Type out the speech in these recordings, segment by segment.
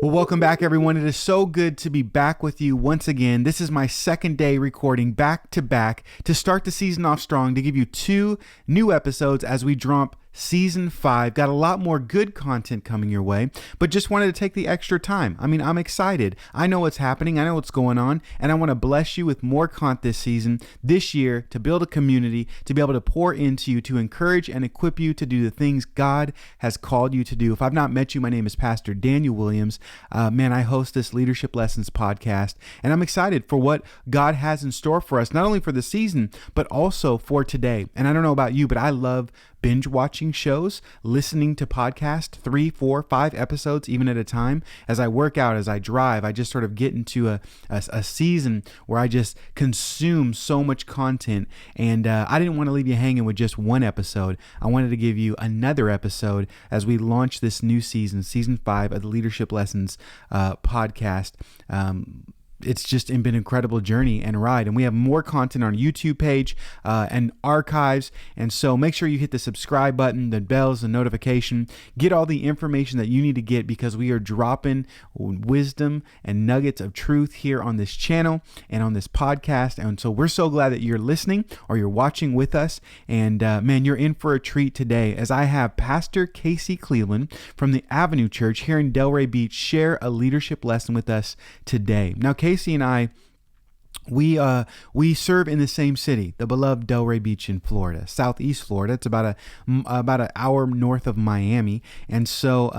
Well, welcome back, everyone. It is so good to be back with you once again. This is my second day recording back to back to start the season off strong, to give you 2 new episodes as we drop Season 5. Got a lot more good content coming your way, but just wanted to take the extra time. I'm excited. I know what's happening. I know what's going on, and I want to bless you with more content this season, this year, to build a community, to be able to pour into you, to encourage and equip you to do the things God has called you to do. If I've not met you, my name is Pastor Daniel Williams. I host this Leadership Lessons podcast, and I'm excited for what God has in store for us, not only for the season, but also for today. And I don't know about you, but I love binge watching shows, listening to podcasts, 3, 4, 5 episodes even at a time. As I work out, as I drive, I just sort of get into a season where I just consume so much content. And I didn't want to leave you hanging with just one episode. I wanted to give you another episode as we launch this new season, Season 5 of the Leadership Lessons podcast. It's just been an incredible journey and ride. And we have more content on our YouTube page and archives. And so make sure you hit the subscribe button, the bells, the notification. Get all the information that you need to get, because we are dropping wisdom and nuggets of truth here on this channel and on this podcast. And so we're so glad that you're listening or you're watching with us. And man, you're in for a treat today, as I have Pastor Casey Cleveland from the Avenue Church here in Delray Beach share a leadership lesson with us today. Now, Casey and I, we serve in the same city, the beloved Delray Beach in Florida, Southeast Florida. It's about an hour north of Miami. And so,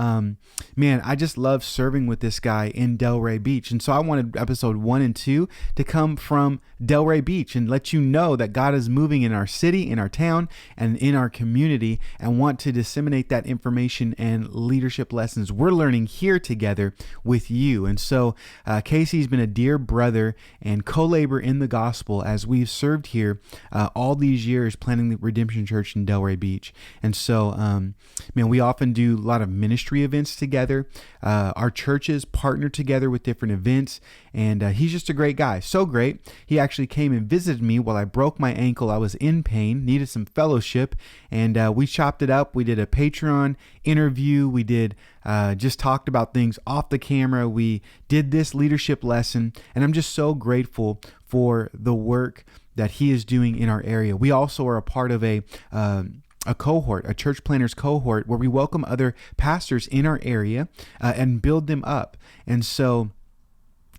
man, I just love serving with this guy in Delray Beach. And so I wanted episode 1 and 2 to come from Delray Beach and let you know that God is moving in our city, in our town, and in our community, and want to disseminate that information and leadership lessons we're learning here together with you. And so Casey's been a dear brother and co-laborer in the gospel as we've served here all these years, planning the Redemption Church in Delray Beach. And so, man, we often do a lot of ministry events together. Our churches partner together with different events, and he's just a great guy. So great. He actually came and visited me while I broke my ankle. I was in pain, needed some fellowship, and we chopped it up. We did a Patreon interview. We did just talked about things off the camera. We did this leadership lesson, and I'm just so grateful for the work that he is doing in our area. We also are a part of a cohort, a church planners cohort, where we welcome other pastors in our area and build them up. And so,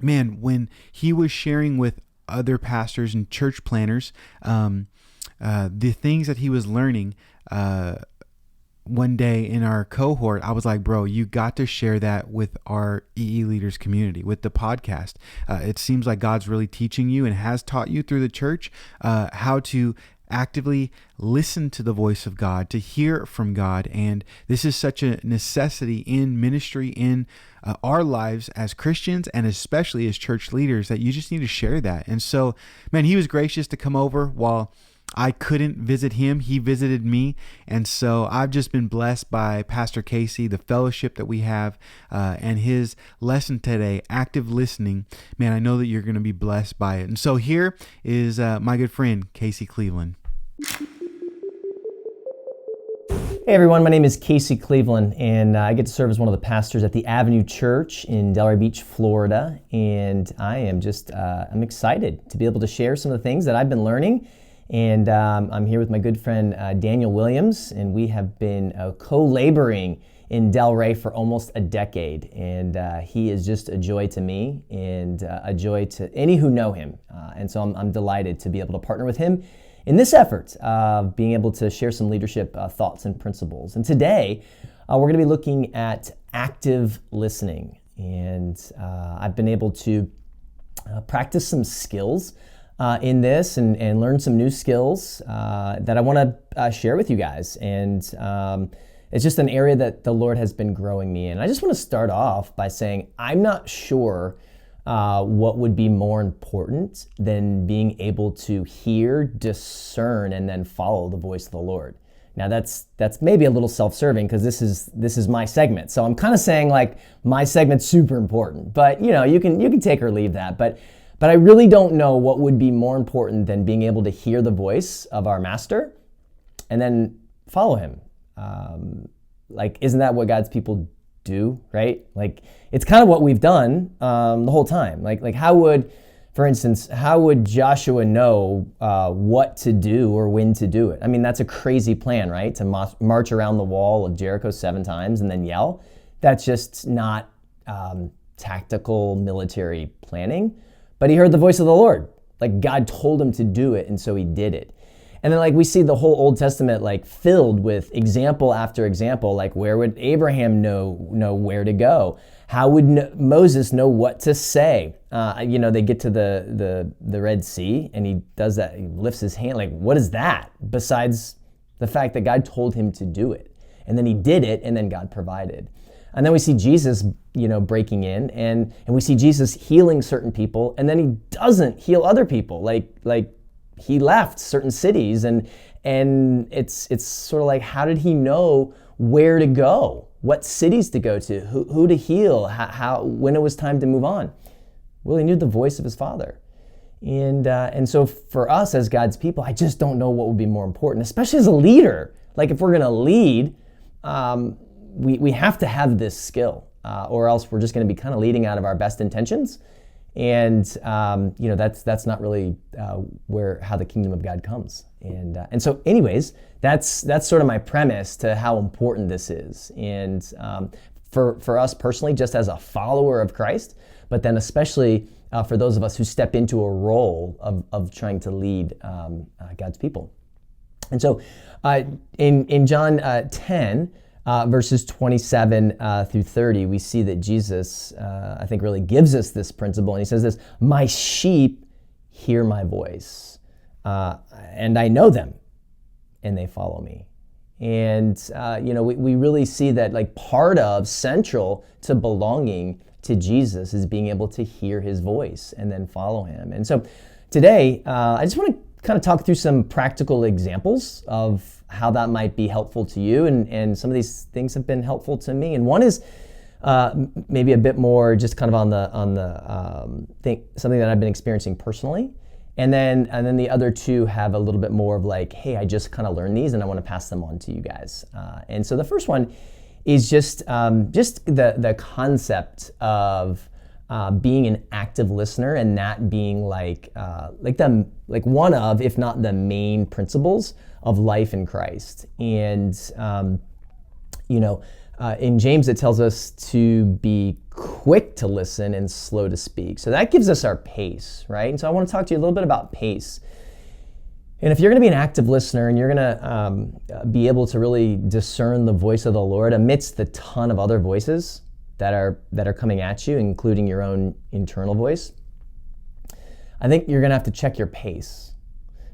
man, when he was sharing with other pastors and church planners the things that he was learning one day in our cohort, I was like, bro, you got to share that with our EEleaders community, with the podcast. It seems like God's really teaching you and has taught you through the church how to actively listen to the voice of God, to hear from God. And this is such a necessity in ministry, in our lives as Christians, and especially as church leaders, that you just need to share that. And so, man, he was gracious to come over while I couldn't visit him. He visited me. And so I've just been blessed by Pastor Casey, the fellowship that we have, and his lesson today, active listening. Man, I know that you're going to be blessed by it. And so here is my good friend, Casey Cleveland. Hey everyone, my name is Casey Cleveland, and I get to serve as one of the pastors at the Avenue Church in Delray Beach, Florida. And I am just, I'm excited to be able to share some of the things that I've been learning. And I'm here with my good friend Daniel Williams, and we have been co-laboring in Delray for almost a decade. And he is just a joy to me and a joy to any who know him. And so I'm delighted to be able to partner with him in this effort of being able to share some leadership thoughts and principles. And today, we're going to be looking at active listening. And I've been able to practice some skills in this and learn some new skills that I want to share with you guys. And it's just an area that the Lord has been growing me in. I just want to start off by saying I'm not sure what would be more important than being able to hear, discern, and then follow the voice of the Lord. Now that's maybe a little self-serving because this is my segment. So I'm kind of saying like my segment's super important, but you can take or leave that. But I really don't know what would be more important than being able to hear the voice of our master and then follow him. Isn't that what God's people do, right? Like, it's kind of what we've done the whole time. Like how would, for instance, how would Joshua know what to do or when to do it? I mean, that's a crazy plan, right? To march around the wall of Jericho 7 times and then yell. That's just not tactical military planning. But he heard the voice of the Lord. Like, God told him to do it, and so he did it. And then, like, we see the whole Old Testament, like, filled with example after example. Like, where would Abraham know where to go? How would Moses know what to say? They get to the Red Sea, and he does that. He lifts his hand. Like, what is that? Besides the fact that God told him to do it. And then he did it, and then God provided. And then we see Jesus, breaking in, and we see Jesus healing certain people, and then he doesn't heal other people. Like he left certain cities, and it's sort of like, how did he know where to go, what cities to go to, who to heal, how when it was time to move on? Well, he knew the voice of his Father. And so for us as God's people, I just don't know what would be more important, especially as a leader. Like, if we're going to lead, we have to have this skill, or else we're just going to be kind of leading out of our best intentions. And that's not really how the kingdom of God comes. And so, anyways, that's sort of my premise to how important this is. And for us personally, just as a follower of Christ, but then especially for those of us who step into a role of trying to lead God's people. And so, in John 10. Verses 27 through 30, we see that Jesus, I think, really gives us this principle. And he says this: my sheep hear my voice, and I know them, and they follow me. And, we really see that, like, part of central to belonging to Jesus is being able to hear his voice and then follow him. And so today, I just want to kind of talk through some practical examples of how that might be helpful to you, and some of these things have been helpful to me. And one is maybe a bit more just kind of on the something that I've been experiencing personally, and then the other two have a little bit more of like, hey, I just kind of learned these and I want to pass them on to you guys. And so the first one is just the concept of being an active listener, and that being like one of, if not the main principles of life in Christ. And in James it tells us to be quick to listen and slow to speak. So that gives us our pace, right? And so I want to talk to you a little bit about pace. And if you're going to be an active listener and you're going to be able to really discern the voice of the Lord amidst the ton of other voices that are coming at you, including your own internal voice, I think you're going to have to check your pace.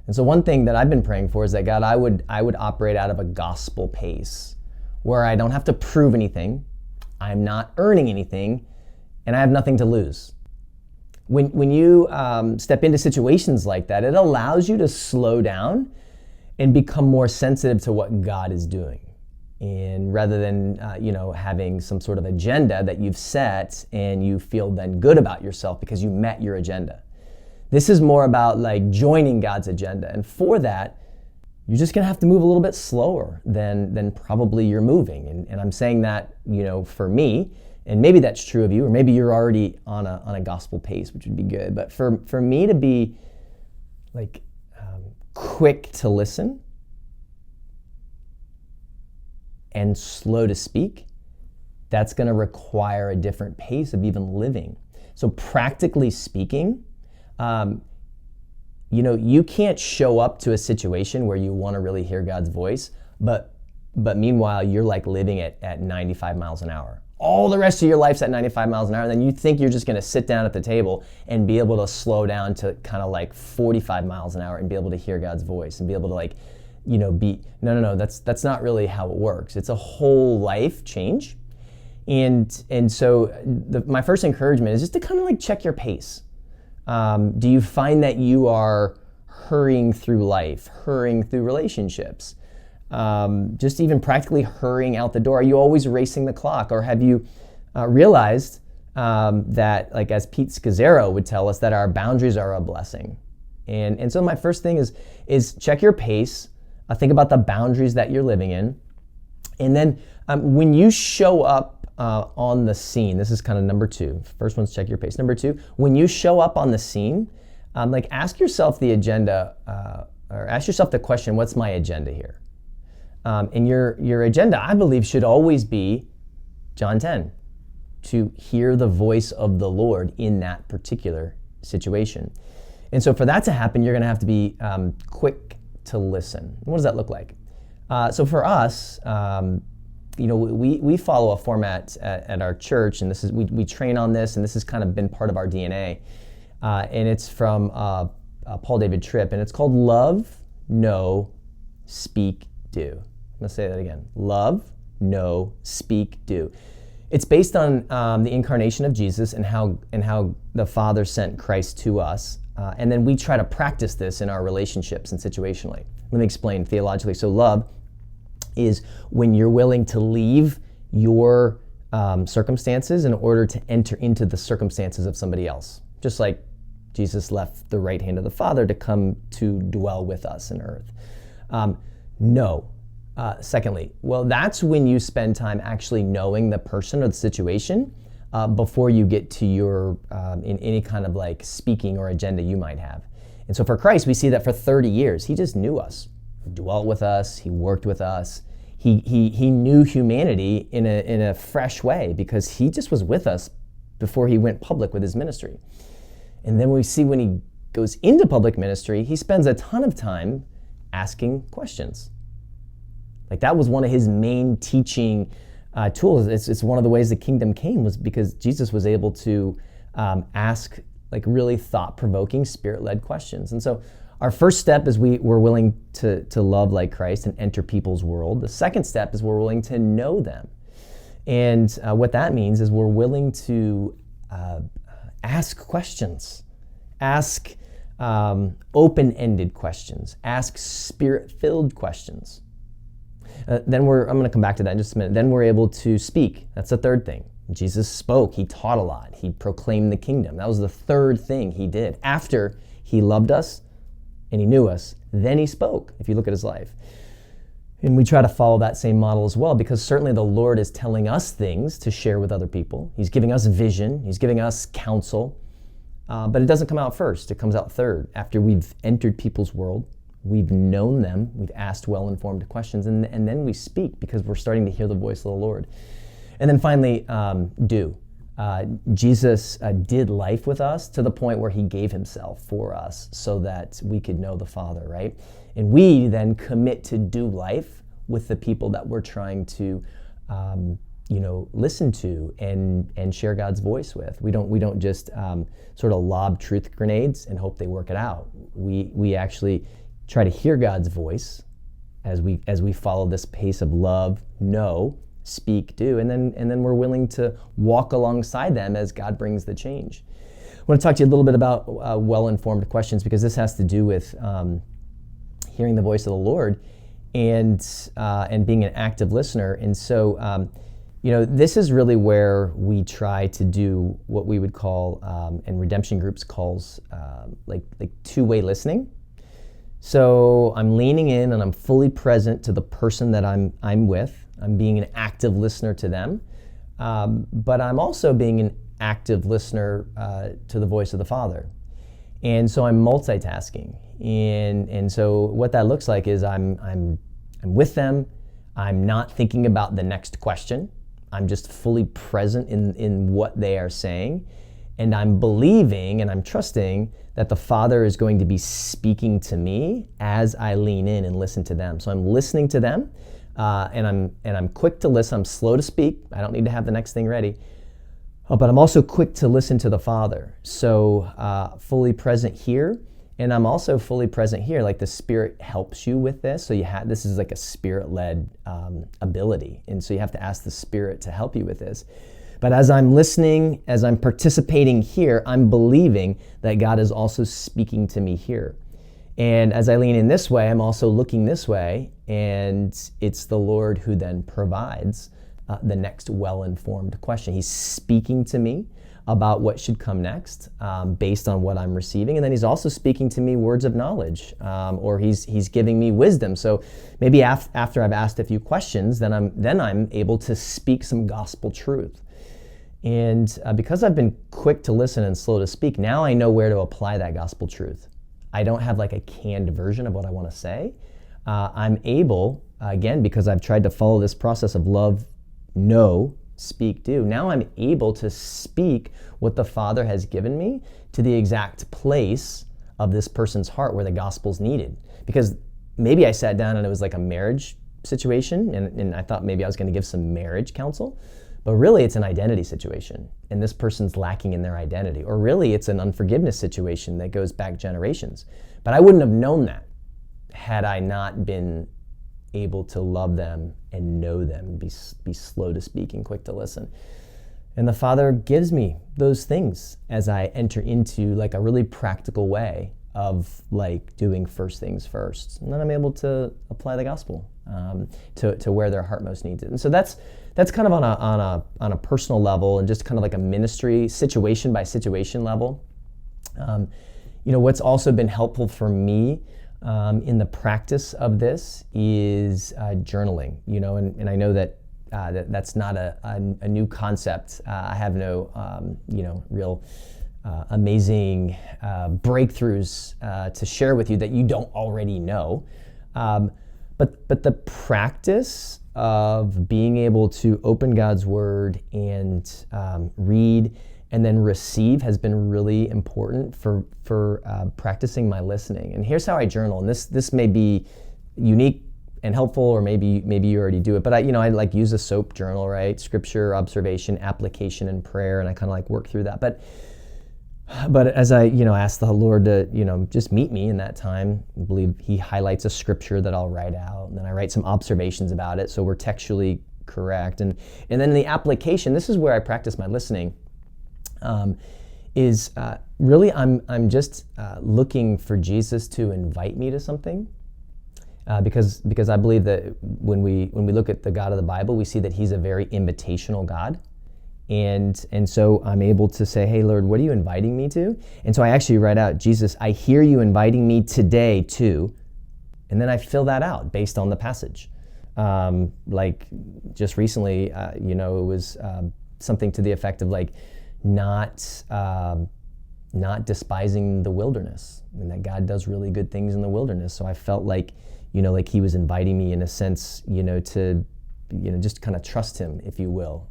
And so one thing that I've been praying for is that, God, I would operate out of a gospel pace where I don't have to prove anything, I'm not earning anything, and I have nothing to lose. When you step into situations like that, it allows you to slow down and become more sensitive to what God is doing. And rather than having some sort of agenda that you've set and you feel then good about yourself because you met your agenda. This is more about like joining God's agenda. And for that, you're just gonna have to move a little bit slower than probably you're moving. And I'm saying that, for me, and maybe that's true of you, or maybe you're already on a gospel pace, which would be good. But for me to be like quick to listen and slow to speak, that's gonna require a different pace of even living. So practically speaking, you can't show up to a situation where you want to really hear God's voice, but meanwhile you're like living at 95 miles an hour. All the rest of your life's at 95 miles an hour, and then you think you're just going to sit down at the table and be able to slow down to kind of like 45 miles an hour and be able to hear God's voice and be able to no, that's not really how it works. It's a whole life change. And so my first encouragement is just to kind of like check your pace. Do you find that you are hurrying through life, hurrying through relationships, just even practically hurrying out the door? Are you always racing the clock? Or have you realized that, like as Pete Scazzaro would tell us, that our boundaries are a blessing? And so my first thing is check your pace, think about the boundaries that you're living in. And then when you show up on the scene, this is kind of number 2. First one's check your pace. Number 2, when you show up on the scene, ask yourself the agenda, or ask yourself the question, what's my agenda here? And your agenda, I believe, should always be John 10, to hear the voice of the Lord in that particular situation. And so for that to happen, you're going to have to be quick to listen. What does that look like? So for us, we follow a format at our church, and this is we train on this, and this has kind of been part of our DNA. And it's from Paul David Tripp, and it's called Love, Know, Speak, Do. I'm going to say that again. Love, Know, Speak, Do. It's based on the incarnation of Jesus and how the Father sent Christ to us. And then we try to practice this in our relationships and situationally. Let me explain theologically. So love is when you're willing to leave your circumstances in order to enter into the circumstances of somebody else. Just like Jesus left the right hand of the Father to come to dwell with us in earth. Know. Secondly, well, that's when you spend time actually knowing the person or the situation before you get to your, in any kind of like speaking or agenda you might have. And so for Christ, we see that for 30 years, he just knew us. He dwelt with us, he worked with us. He knew humanity in a fresh way because he just was with us before he went public with his ministry. And then we see when he goes into public ministry, he spends a ton of time asking questions. Like that was one of his main teaching tools. It's one of the ways the kingdom came was because Jesus was able to ask like really thought-provoking, spirit-led questions. And so our first step is we're willing to love like Christ and enter people's world. The second step is we're willing to know them. And what that means is we're willing to ask questions, ask open-ended questions, ask spirit-filled questions. I'm going to come back to that in just a minute. Then we're able to speak. That's the third thing. Jesus spoke. He taught a lot. He proclaimed the kingdom. That was the third thing he did. After he loved us and he knew us, then he spoke, if you look at his life. And we try to follow that same model as well because certainly the Lord is telling us things to share with other people. He's giving us vision. He's giving us counsel. But it doesn't come out first. It comes out third. After we've entered people's world, we've known them, we've asked well-informed questions, and then we speak because we're starting to hear the voice of the Lord. And then finally, do. Jesus did life with us to the point where he gave himself for us so that we could know the Father, right? And we then commit to do life with the people that we're trying to listen to and share God's voice with. We don't just sort of lob truth grenades and hope they work it out. We actually try to hear God's voice as we follow this pace of love, know, speak, do, and then we're willing to walk alongside them as God brings the change. I want to talk to you a little bit about well-informed questions because this has to do with hearing the voice of the Lord and being an active listener. And so, this is really where we try to do what we would call, and Redemption Groups calls, like two-way listening. So I'm leaning in and I'm fully present to the person that I'm with. I'm being an active listener to them, but I'm also being an active listener to the voice of the Father. And so I'm multitasking. And so what that looks like is I'm with them. I'm not thinking about the next question. I'm just fully present in what they are saying. And I'm believing and I'm trusting that the Father is going to be speaking to me as I lean in and listen to them. So I'm listening to them, and I'm quick to listen. I'm slow to speak. I don't need to have the next thing ready. But I'm also quick to listen to the Father. So fully present here, and I'm also fully present here. Like the Spirit helps you with this. So this is like a Spirit-led ability, and so you have to ask the Spirit to help you with this. But as I'm listening, as I'm participating here, I'm believing that God is also speaking to me here. And as I lean in this way, I'm also looking this way, and it's the Lord who then provides the next well-informed question. He's speaking to me, about what should come next based on what I'm receiving. And then he's also speaking to me words of knowledge, or he's giving me wisdom. So maybe after I've asked a few questions, then I'm able to speak some gospel truth. And because I've been quick to listen and slow to speak, now I know where to apply that gospel truth. I don't have like a canned version of what I want to say. I'm able, again, because I've tried to follow this process of love, know, speak, do. Now I'm able to speak what the Father has given me to the exact place of this person's heart where the gospel's needed. Because maybe I sat down and it was like a marriage situation, and I thought maybe I was going to give some marriage counsel, but really it's an identity situation, and this person's lacking in their identity. Or really it's an unforgiveness situation that goes back generations. But I wouldn't have known that had I not been able to love them and know them and be slow to speak and quick to listen. And the Father gives me those things as I enter into like a really practical way of like doing first things first. And then I'm able to apply the gospel to where their heart most needs it. And so that's kind of on a personal level and just kind of like a ministry situation by situation level. What's also been helpful for me in the practice of this is journaling, and I know that that's not a new concept. I have no, real amazing breakthroughs to share with you that you don't already know. But the practice of being able to open God's Word and read and then receive has been really important for practicing my listening. And here's how I journal. And this may be unique and helpful, or maybe you already do it. But I like use a SOAP journal, right? Scripture, observation, application, and prayer. And I kind of like work through that. But as I ask the Lord to just meet me in that time, I believe He highlights a scripture that I'll write out, and then I write some observations about it so we're textually correct. And then the application, this is where I practice my listening. Is really I'm just looking for Jesus to invite me to something, because I believe that when we look at the God of the Bible, we see that He's a very invitational God, and so I'm able to say, hey Lord, what are you inviting me to? And so I actually write out, Jesus, I hear you inviting me today to, and then I fill that out based on the passage. Like just recently, it was something to the effect of like, not despising the wilderness, and that God does really good things in the wilderness. So I felt like, like He was inviting me in a sense, to, just kind of trust Him, if you will.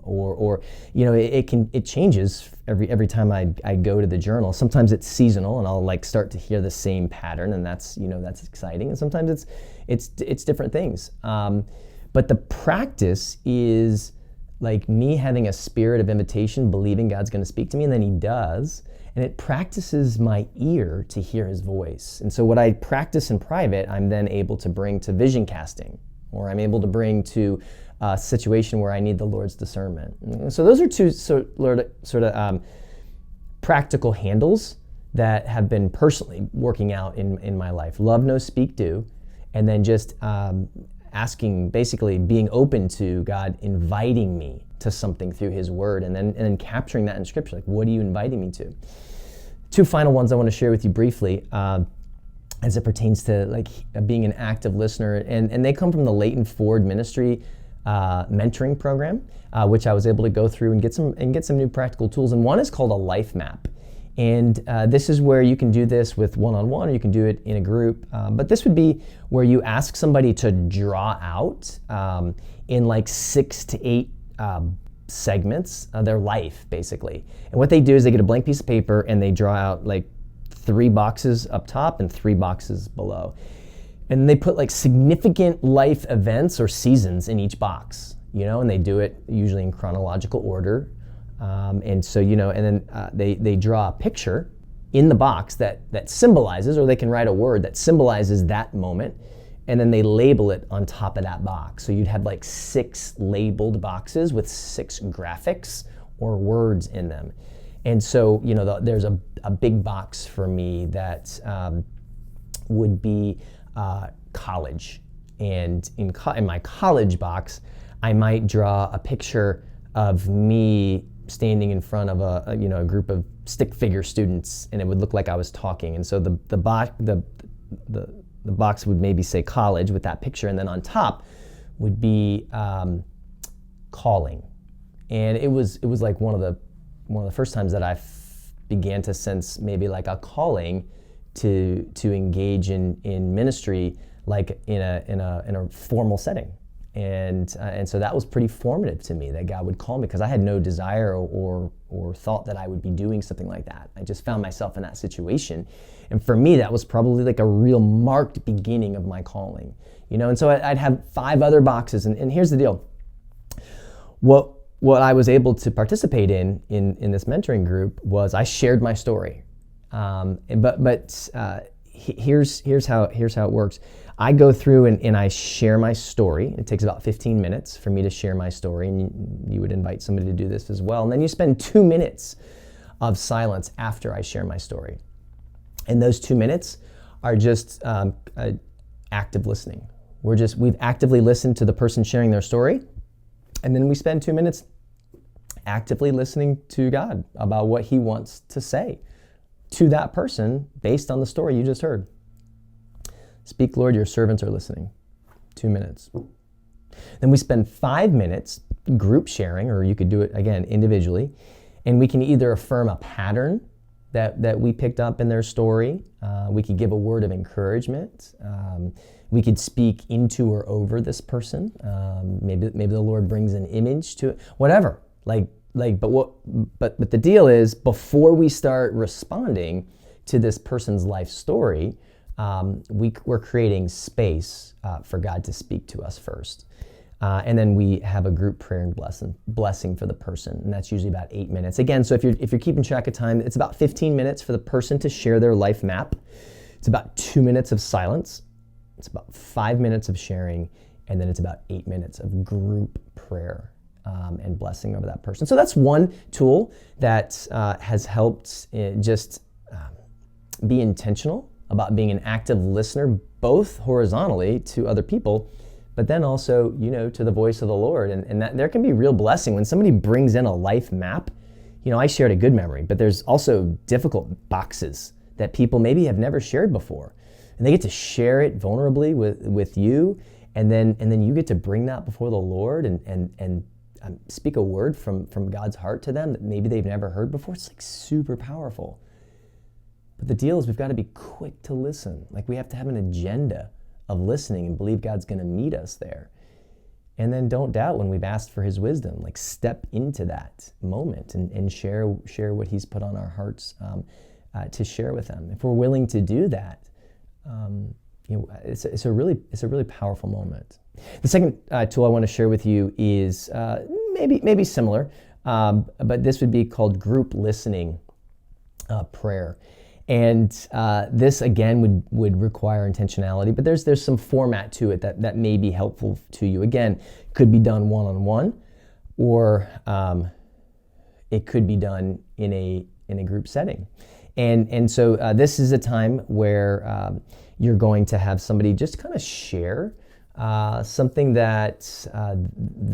Or it changes every time I go to the journal. Sometimes it's seasonal, and I'll like start to hear the same pattern, and that's exciting. And sometimes it's different things. But the practice is like me having a spirit of invitation, believing God's going to speak to me, and then He does, and it practices my ear to hear His voice. And so what I practice in private, I'm then able to bring to vision casting, or I'm able to bring to a situation where I need the Lord's discernment. And so those are two sort of practical handles that have been personally working out in my life. Love, know, speak, do, and then just asking, basically being open to God inviting me to something through His Word, and then capturing that in Scripture. Like, what are you inviting me to? Two final ones I want to share with you briefly as it pertains to like being an active listener, and they come from the Leighton Ford Ministry mentoring program, which I was able to go through and get some new practical tools. And one is called a life map. And this is where you can do this with one-on-one, or you can do it in a group. But this would be where you ask somebody to draw out in like 6 to 8 segments of their life, basically. And what they do is they get a blank piece of paper and they draw out like 3 boxes up top and 3 boxes below. And they put like significant life events or seasons in each box, and they do it usually in chronological order. And so, and then they draw a picture in the box that symbolizes, or they can write a word that symbolizes that moment, and then they label it on top of that box. So you'd have like 6 labeled boxes with 6 graphics or words in them. And so, there's a big box for me that would be college. And in my college box, I might draw a picture of me standing in front of a group of stick figure students, and it would look like I was talking. And so the box would maybe say college with that picture, and then on top would be calling. And it was like one of the first times that I began to sense maybe like a calling to engage in ministry, like in a formal setting. And so that was pretty formative to me, that God would call me, because I had no desire or thought that I would be doing something like that. I just found myself in that situation. And for me, that was probably like a real marked beginning of my calling. And so I'd have 5 other boxes. And here's the deal. What I was able to participate in this mentoring group was I shared my story. Here's how it works. I go through and I share my story. It takes about 15 minutes for me to share my story, and you would invite somebody to do this as well. And then you spend 2 minutes of silence after I share my story. And those 2 minutes are just active listening. We've actively listened to the person sharing their story, and then we spend 2 minutes actively listening to God about what He wants to say to that person based on the story you just heard. Speak, Lord, your servants are listening. 2 minutes. Then we spend 5 minutes group sharing, or you could do it again individually, and we can either affirm a pattern that we picked up in their story. We could give a word of encouragement. We could speak into or over this person. Maybe the Lord brings an image to it. Whatever. But the deal is, before we start responding to this person's life story, we're creating space for God to speak to us first. And then we have a group prayer and blessing for the person, and that's usually about 8 minutes. Again, so if you're keeping track of time, it's about 15 minutes for the person to share their life map. It's about 2 minutes of silence. It's about 5 minutes of sharing, and then it's about 8 minutes of group prayer and blessing over that person. So that's one tool that has helped just be intentional about being an active listener, both horizontally to other people, but then also, to the voice of the Lord. And that there can be real blessing when somebody brings in a life map. I shared a good memory, but there's also difficult boxes that people maybe have never shared before. And they get to share it vulnerably with you, and then you get to bring that before the Lord and speak a word from God's heart to them that maybe they've never heard before. It's like super powerful. But the deal is, we've got to be quick to listen. Like, we have to have an agenda of listening and believe God's going to meet us there. And then don't doubt when we've asked for His wisdom. Like, step into that moment and share what He's put on our hearts to share with them. If we're willing to do that, it's a really powerful moment. The second tool I want to share with you is maybe similar, but this would be called group listening prayer. And this again would require intentionality, but there's some format to it that may be helpful to you. Again, could be done one-on-one, or it could be done in a group setting. And so this is a time where you're going to have somebody just kind of share something that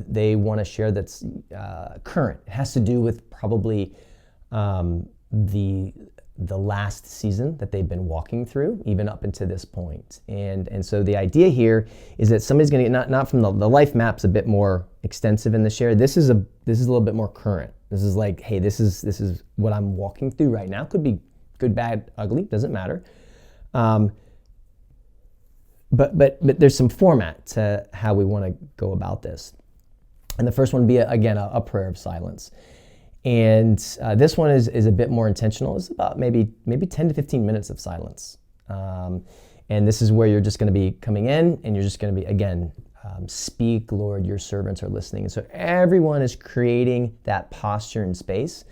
they want to share that's current. It has to do with probably the last season that they've been walking through, even up until this point. And so the idea here is that somebody's going to get, not from the life map's a bit more extensive in the share. This is a little bit more current. This is like, hey, this is what I'm walking through right now. Could be good, bad, ugly, doesn't matter. But there's some format to how we want to go about this. And the first one would be, again, a prayer of silence. And this one is a bit more intentional. It's about maybe 10 to 15 minutes of silence. And this is where you're just going to be coming in, and you're just going to be, again, speak, Lord, your servants are listening. And so everyone is creating that posture and space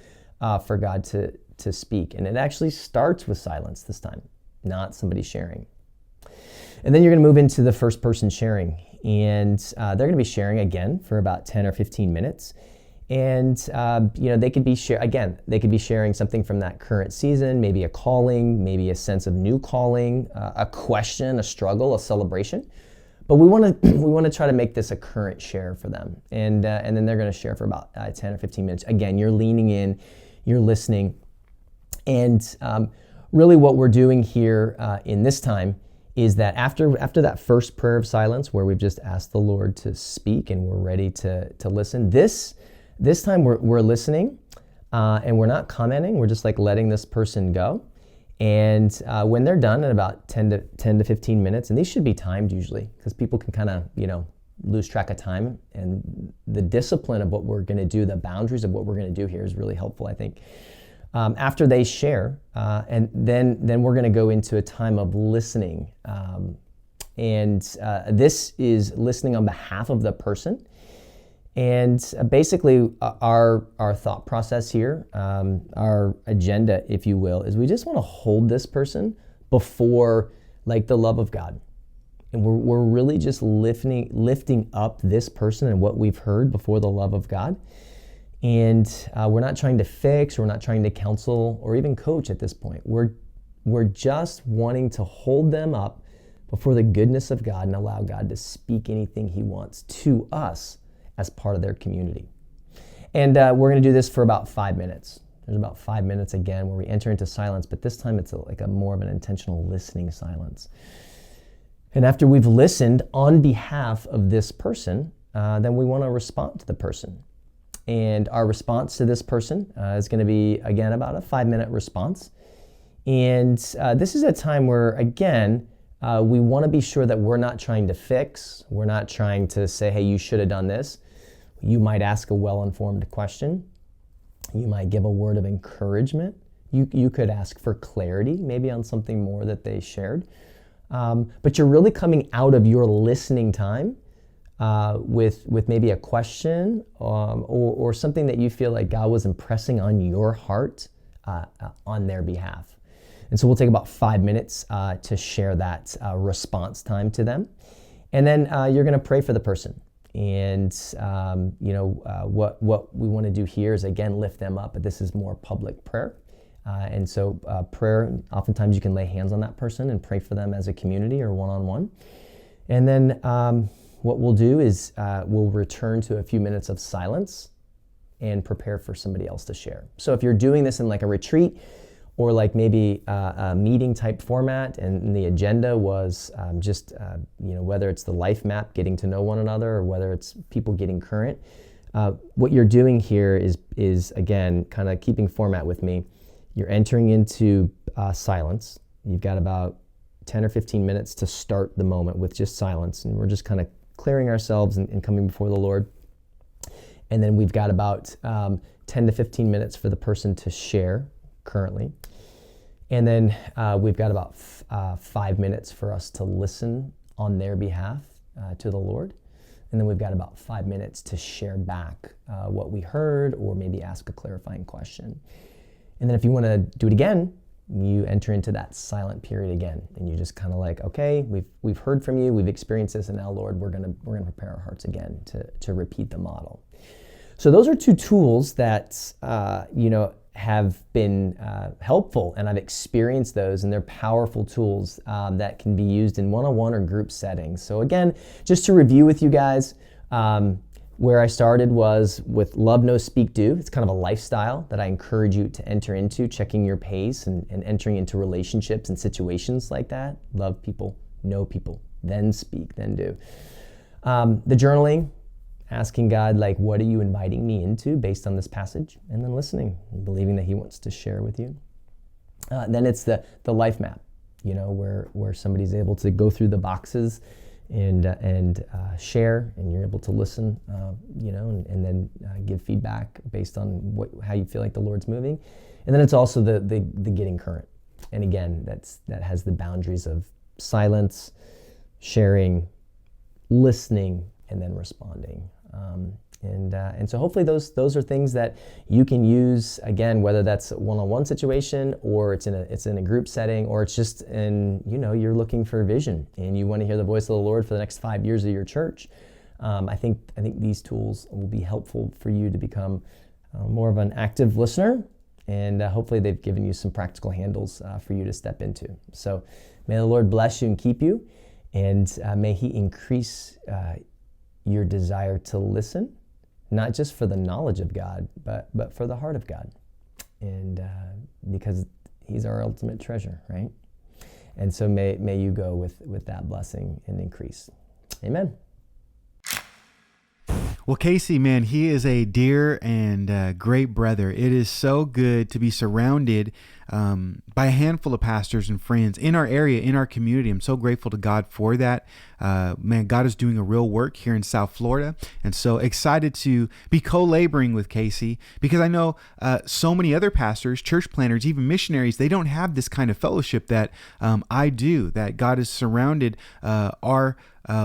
for God to speak. And it actually starts with silence this time, not somebody sharing. And then you're going to move into the first person sharing. And they're going to be sharing again for about 10 or 15 minutes. And they could be sharing something from that current season, maybe a calling, maybe a sense of new calling, a question, a struggle, a celebration. But we want to we want to try to make this a current share for them, and then they're going to share for about 10 or 15 minutes. Again, you're leaning in, you're listening, and really what we're doing here in this time is that after that first prayer of silence, where we've just asked the Lord to speak and we're ready to listen, this time we're listening and we're not commenting. We're just like letting this person go. And when they're done in about 10 to 15 minutes, and these should be timed usually, because people can kind of, lose track of time, and the discipline of what we're going to do, the boundaries of what we're going to do here is really helpful, I think. After they share, and then we're going to go into a time of listening. And this is listening on behalf of the person. And basically our thought process here, our agenda, if you will, is we just want to hold this person before like the love of God. And we're really just lifting up this person and what we've heard before the love of God. And we're not trying to fix, we're not trying to counsel or even coach at this point. We're just wanting to hold them up before the goodness of God and allow God to speak anything he wants to us as part of their community. And we're going to do this for about 5 minutes. There's about 5 minutes again where we enter into silence, but this time it's like a more of an intentional listening silence. And after we've listened on behalf of this person, then we want to respond to the person. And our response to this person is going to be, again, about a 5-minute response. And this is a time where, again, we want to be sure that we're not trying to fix. We're not trying to say, hey, you should have done this. You might ask a well-informed question. You might give a word of encouragement. You could ask for clarity, maybe on something more that they shared. But you're really coming out of your listening time with maybe a question or something that you feel like God was impressing on your heart on their behalf. And so we'll take about 5 minutes to share that response time to them. And then you're going to pray for the person. And what we want to do here is, again, lift them up, but this is more public prayer. And so prayer, oftentimes you can lay hands on that person and pray for them as a community or one-on-one. And then what we'll do is we'll return to a few minutes of silence and prepare for somebody else to share. So if you're doing this in like a retreat or like maybe a meeting type format, and the agenda was whether it's the life map, getting to know one another, or whether it's people getting current, what you're doing here is again, kind of keeping format with me. You're entering into silence. You've got about 10 or 15 minutes to start the moment with just silence. And we're just kind of clearing ourselves and coming before the Lord. And then we've got about 10 to 15 minutes for the person to share currently. And then we've got about 5 minutes for us to listen on their behalf to the Lord. And then we've got about 5 minutes to share back what we heard or maybe ask a clarifying question. And then if you want to do it again, you enter into that silent period again, and you just kind of like, okay, we've heard from you, we've experienced this, and now, Lord, we're gonna prepare our hearts again to repeat the model. So those are two tools that have been helpful, and I've experienced those, and they're powerful tools that can be used in one-on-one or group settings. So again, just to review with you guys. Where I started was with love, know, speak, do. It's kind of a lifestyle that I encourage you to enter into, checking your pace and entering into relationships and situations like that. Love people, know people, then speak, then do. The journaling, asking God, like, what are you inviting me into based on this passage? And then listening, and believing that he wants to share with you. Then it's the life map, where somebody's able to go through the boxes and share, and you're able to listen, and then give feedback based on how you feel like the Lord's moving. And then it's also the getting current. And again, that has the boundaries of silence, sharing, listening, and then responding. And so hopefully those are things that you can use, again, whether that's a one-on-one situation or it's in a group setting, or it's just you're looking for vision and you want to hear the voice of the Lord for the next 5 years of your church. I think these tools will be helpful for you to become more of an active listener, and hopefully they've given you some practical handles for you to step into. So may the Lord bless you and keep you. And may He increase your desire to listen, not just for the knowledge of God, but for the heart of God. And because He's our ultimate treasure, right? And so may you go with that blessing and increase. Amen. Well, Casey, man, he is a dear and great brother. It is so good to be surrounded by a handful of pastors and friends in our area, in our community. I'm so grateful to God for that. Man, God is doing a real work here in South Florida. And so excited to be co-laboring with Casey, because I know so many other pastors, church planners, even missionaries, they don't have this kind of fellowship that I do, that God has surrounded our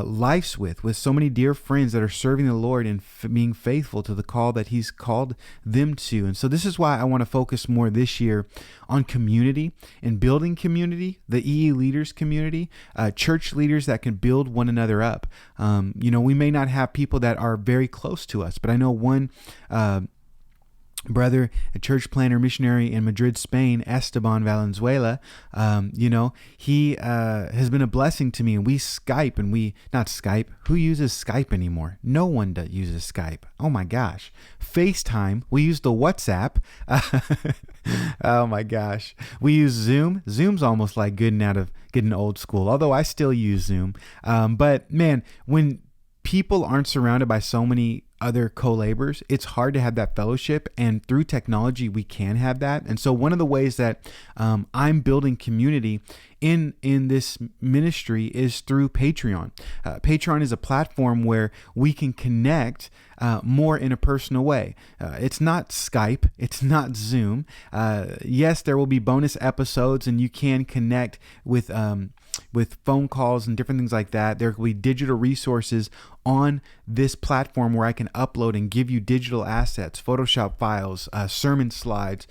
lives with so many dear friends that are serving the Lord and being faithful to the call that He's called them to. And so this is why I want to focus more this year on community and building community, the EEleaders community, church leaders that can build one another up. We may not have people that are very close to us, but I know one brother, a church planner, missionary in Madrid, Spain, Esteban Valenzuela, he has been a blessing to me, and we Skype, and not Skype. Who uses Skype anymore? No one uses Skype. Oh my gosh. FaceTime. We use the WhatsApp. Oh my gosh. We use Zoom. Zoom's almost like getting old school, although I still use Zoom. But man, when people aren't surrounded by so many other co-laborers, it's hard to have that fellowship, and through technology we can have that. And so one of the ways that I'm building community in this ministry is through Patreon. Patreon is a platform where we can connect more in a personal way. It's not Skype, it's not Zoom. Yes, there will be bonus episodes, and you can connect with phone calls and different things like that. There will be digital resources on this platform where I can upload and give you digital assets, Photoshop files, sermon slides,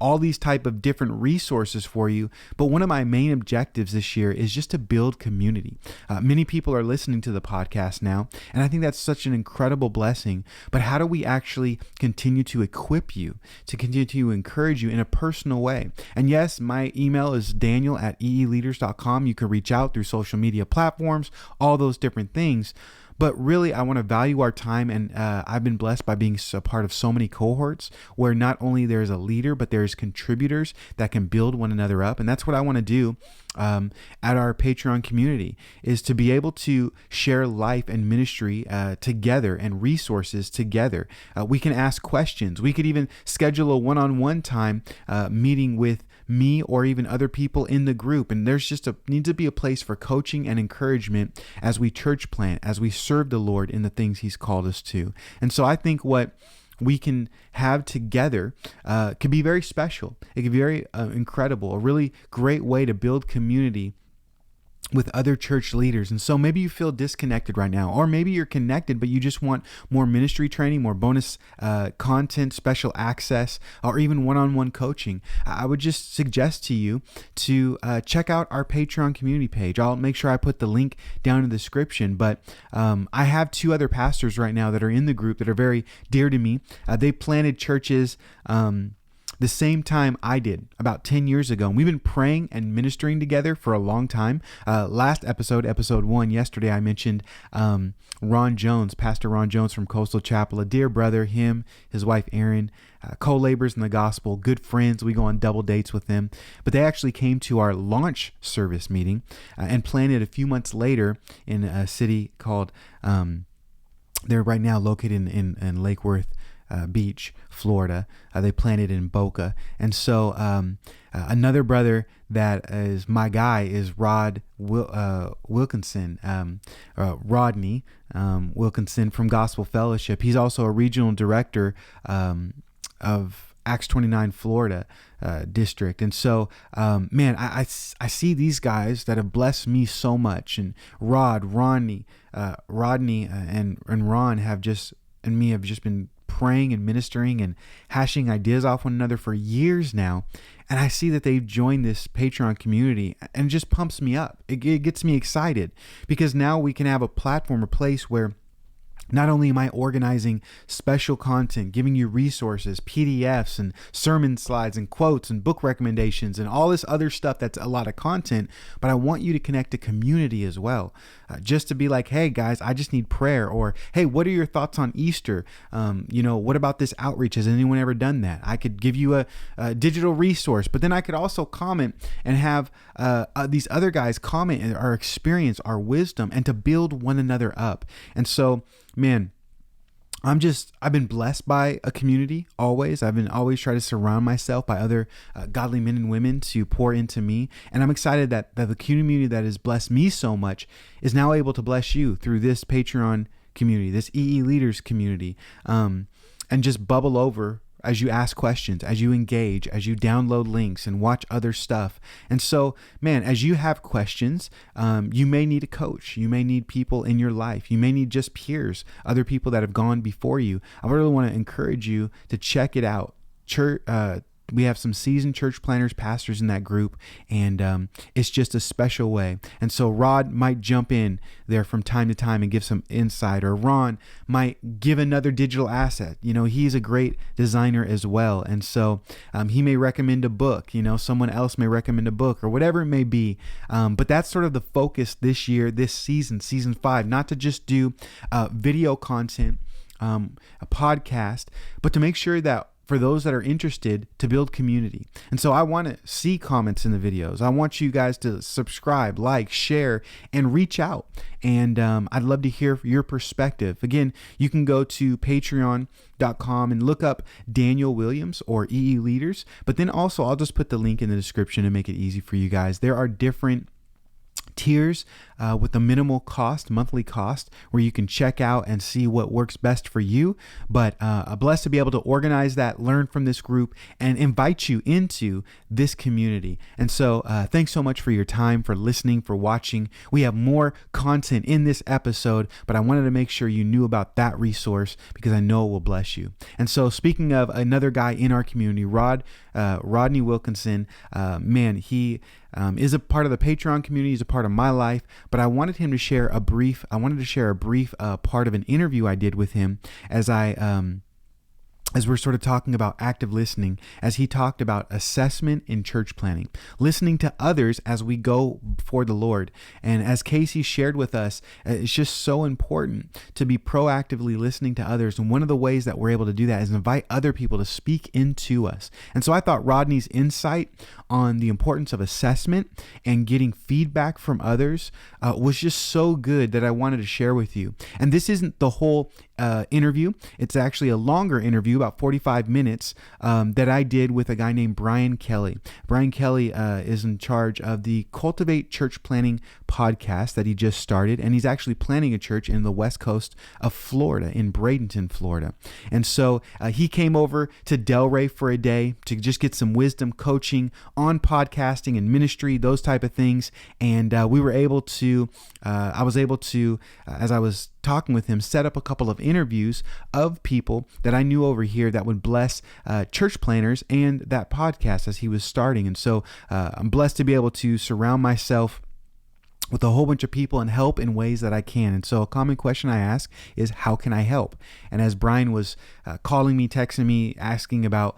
all these type of different resources for you. But one of my main objectives this year is just to build community. Many people are listening to the podcast now, and I think that's such an incredible blessing. But how do we actually continue to equip you, to continue to encourage you in a personal way? And yes, my email is daniel@eeleaders.com. You can reach out through social media platforms, all those different things. But really, I want to value our time, and I've been blessed by being a part of so many cohorts where not only there's a leader, but there's contributors that can build one another up. And that's what I want to do at our Patreon community, is to be able to share life and ministry together and resources together. We can ask questions. We could even schedule a one-on-one time meeting with me or even other people in the group. And there's just needs to be a place for coaching and encouragement as we church plant, as we serve the Lord in the things He's called us to. And so I think what we can have together could be very special. It could be very incredible, a really great way to build community with other church leaders. And so maybe you feel disconnected right now, or maybe you're connected, but you just want more ministry training, more bonus content, special access, or even one-on-one coaching. I would just suggest to you to check out our Patreon community page. I'll make sure I put the link down in the description, but I have two other pastors right now that are in the group that are very dear to me. They planted churches the same time I did about 10 years ago. And we've been praying and ministering together for a long time. Last episode 1, yesterday, I mentioned Ron Jones, Pastor Ron Jones from Coastal Chapel, a dear brother, him, his wife, Erin, co-laborers in the gospel, good friends. We go on double dates with them. But they actually came to our launch service meeting and planted a few months later in a city called, they're right now located in Lake Worth Beach, Florida. They planted in Boca. And so another brother that is my guy is Rodney Wilkinson from Gospel Fellowship. He's also a regional director of Acts 29 Florida district. And so, I see these guys that have blessed me so much. And Rodney, and Ron have just been praying and ministering and hashing ideas off one another for years now. And I see that they've joined this Patreon community, and it just pumps me up. It gets me excited, because now we can have a platform, a place where Not only am I organizing special content, giving you resources, PDFs and sermon slides and quotes and book recommendations and all this other stuff that's a lot of content, but I want you to connect to community as well. Just to be like, hey guys, I just need prayer, or hey, what are your thoughts on Easter? What about this outreach? Has anyone ever done that? I could give you a digital resource, but then I could also comment and have these other guys comment our experience, our wisdom, and to build one another up. And so, man, I've been blessed by a community always. I've been always trying to surround myself by other godly men and women to pour into me. And I'm excited that the community that has blessed me so much is now able to bless you through this Patreon community, this EEleaders community, and just bubble over as you ask questions, as you engage, as you download links and watch other stuff. And so, man, as you have questions, you may need a coach. You may need people in your life. You may need just peers, other people that have gone before you. I really want to encourage you to check it out. We have some seasoned church planners, pastors in that group, and it's just a special way. And so Rod might jump in there from time to time and give some insight, or Ron might give another digital asset. He's a great designer as well. And so he may recommend a book, someone else may recommend a book, or whatever it may be. But that's sort of the focus this year, this season 5, not to just do video content, a podcast, but to make sure that for those that are interested, to build community. And so I want to see comments in the videos. I want you guys to subscribe, like, share, and reach out. And I'd love to hear your perspective. Again, you can go to patreon.com and look up Daniel Williams or EEleaders. But then also, I'll just put the link in the description to make it easy for you guys. There are different tiers with a minimal cost, monthly cost, where you can check out and see what works best for you. But I'm blessed to be able to organize that, learn from this group, and invite you into this community. And so thanks so much for your time, for listening, for watching. We have more content in this episode, but I wanted to make sure you knew about that resource because I know it will bless you. And so, speaking of another guy in our community, Rodney Wilkinson, he is a part of the Patreon community. He's a part of my life, but I wanted to share a brief part of an interview I did with him as we're sort of talking about active listening, as he talked about assessment in church planning, listening to others as we go before the Lord. And as Casey shared with us, it's just so important to be proactively listening to others. And one of the ways that we're able to do that is invite other people to speak into us. And so I thought Rodney's insight on the importance of assessment and getting feedback from others was just so good that I wanted to share with you. And this isn't the whole interview. It's actually a longer interview, about 45 minutes, that I did with a guy named Brian Kelly. Brian Kelly is in charge of the Cultivate Church Planning podcast that he just started, and he's actually planning a church in the west coast of Florida, in Bradenton, Florida. And so he came over to Delray for a day to just get some wisdom coaching on podcasting and ministry, those type of things. And we were able to, I was able to, as I was talking with him, set up a couple of interviews of people that I knew over here that would bless church planners and that podcast as he was starting. And so I'm blessed to be able to surround myself with a whole bunch of people and help in ways that I can. And so a common question I ask is, how can I help? And as Brian was calling me, texting me, asking about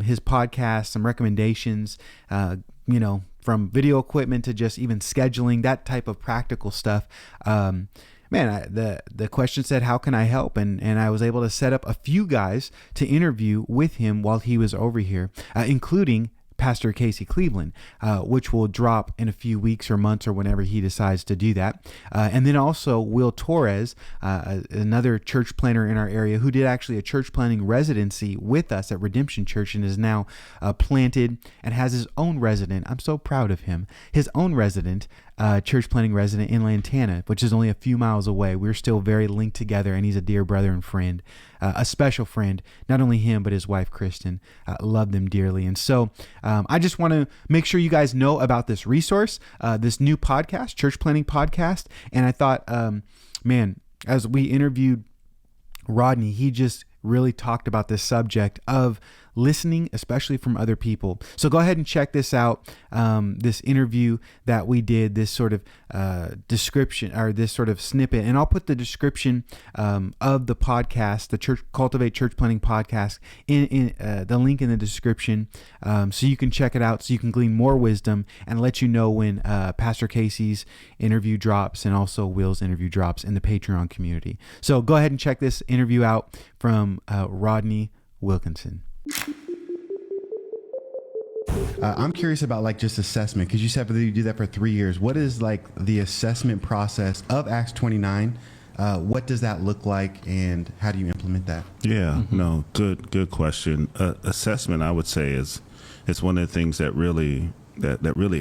his podcast, some recommendations, from video equipment to just even scheduling, that type of practical stuff, the question said, how can I help? And I was able to set up a few guys to interview with him while he was over here, including Pastor Casey Cleveland, which will drop in a few weeks or months or whenever he decides to do that. And then also Will Torres, another church planner in our area who did actually a church planning residency with us at Redemption Church and is now planted and has his own resident. I'm so proud of him. His own resident, church planning resident in Lantana, which is only a few miles away. We're still very linked together, and he's a dear brother and friend, a special friend, not only him, but his wife, Kristen. Love them dearly. And so I just want to make sure you guys know about this resource, this new podcast, Church Planning Podcast. And I thought, as we interviewed Rodney, he just really talked about this subject of listening, especially from other people. So go ahead and check this out. This interview that we did, this sort of description or this sort of snippet, and I'll put the description of the podcast, the Cultivate Church Planting podcast, in the link in the description, so you can check it out, so you can glean more wisdom, and let you know when Pastor Casey's interview drops and also Will's interview drops in the Patreon community. So go ahead and check this interview out from Rodney Wilkinson. I'm curious about like just assessment, because you said that you do that for 3 years. What is like the assessment process of Acts 29? What does that look like, and how do you implement that? Yeah, no, good question. Assessment, I would say, is one of the things that really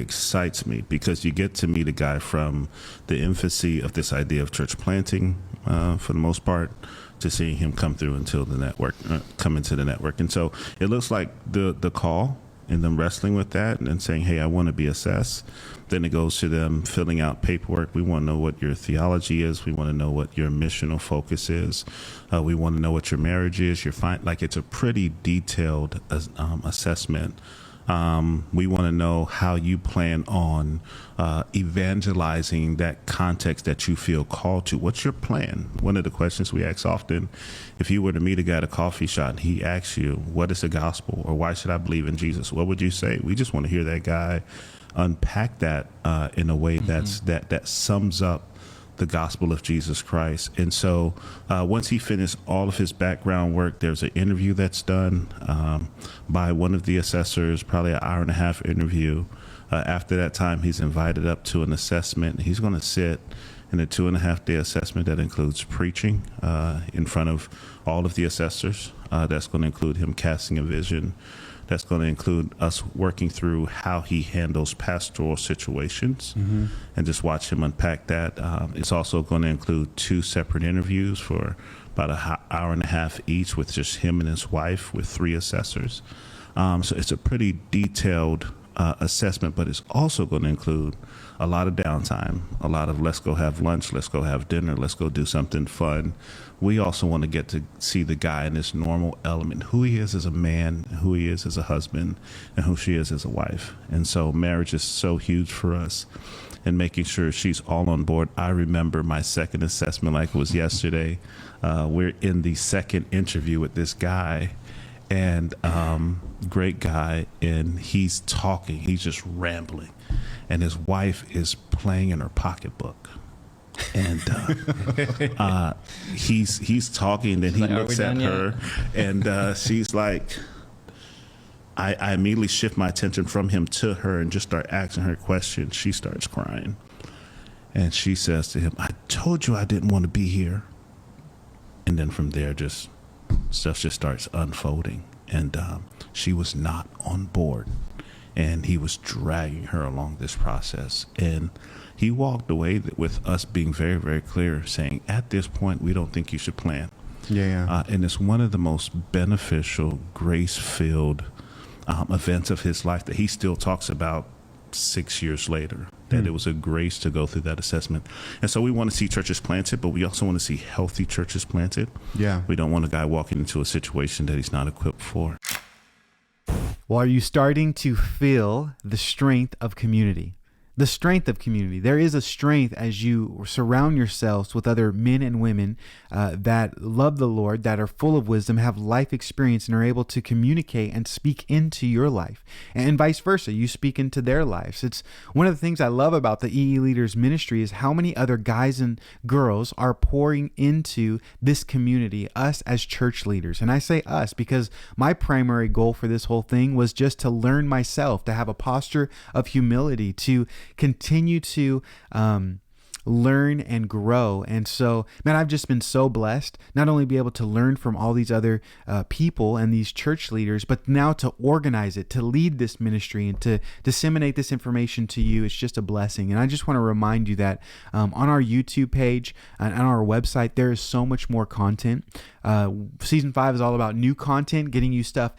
excites me, because you get to meet a guy from the infancy of this idea of church planting, for the most part, to seeing him come through until the network, come into the network. And so it looks like the call and them wrestling with that and then saying, hey, I want to be assessed. Then it goes to them filling out paperwork. We want to know what your theology is. We want to know what your missional focus is. We want to know what your marriage is. Like, it's a pretty detailed assessment. We want to know how you plan on evangelizing that context that you feel called to. What's your plan? One of the questions we ask often, if you were to meet a guy at a coffee shop and he asks you, what is the gospel, or why should I believe in Jesus? What would you say? We just want to hear that guy unpack that in a way that sums up the gospel of Jesus Christ. And so once he finished all of his background work, there's an interview that's done by one of the assessors, probably an hour and a half interview. After that time, he's invited up to an assessment. He's going to sit in a 2.5-day assessment that includes preaching in front of all of the assessors. That's going to include him casting a vision. That's going to include us working through how he handles pastoral situations, and just watch him unpack that. It's also going to include 2 separate interviews for about an hour and a half each with just him and his wife, with 3 assessors. So it's a pretty detailed assessment, but it's also going to include a lot of downtime, a lot of let's go have lunch, let's go have dinner, let's go do something fun. We also want to get to see the guy in his normal element, who he is as a man, who he is as a husband, and who she is as a wife. And so marriage is so huge for us, and making sure she's all on board. I remember my second assessment like it was yesterday. We're in the second interview with this guy, and great guy, and he's talking, he's just rambling, and his wife is playing in her pocketbook, and he's talking, then he looks at her, and she's like, I immediately shift my attention from him to her and just start asking her questions. She starts crying, and she says to him, I told you I didn't want to be here. And then from there, just stuff just starts unfolding, and she was not on board, and he was dragging her along this process, and he walked away with us being very, very clear, saying, at this point, we don't think you should plan. And it's one of the most beneficial, grace-filled events of his life that he still talks about 6 years later, that it was a grace to go through that assessment. And so we want to see churches planted, but we also want to see healthy churches planted. We don't want a guy walking into a situation that he's not equipped for. Well, are you starting to feel the strength of community? The strength of community. There is a strength as you surround yourselves with other men and women that love the Lord, that are full of wisdom, have life experience, and are able to communicate and speak into your life, and vice versa. You speak into their lives. It's one of the things I love about the EEleaders ministry is how many other guys and girls are pouring into this community, us as church leaders. And I say us because my primary goal for this whole thing was just to learn myself, to have a posture of humility, to continue to learn and grow. And so, man, I've just been so blessed, not only be able to learn from all these other people and these church leaders, but now to organize it, to lead this ministry, and to disseminate this information to you. It's just a blessing. And I just want to remind you that on our YouTube page and on our website, there is so much more content. Season 5 is all about new content, getting you stuff,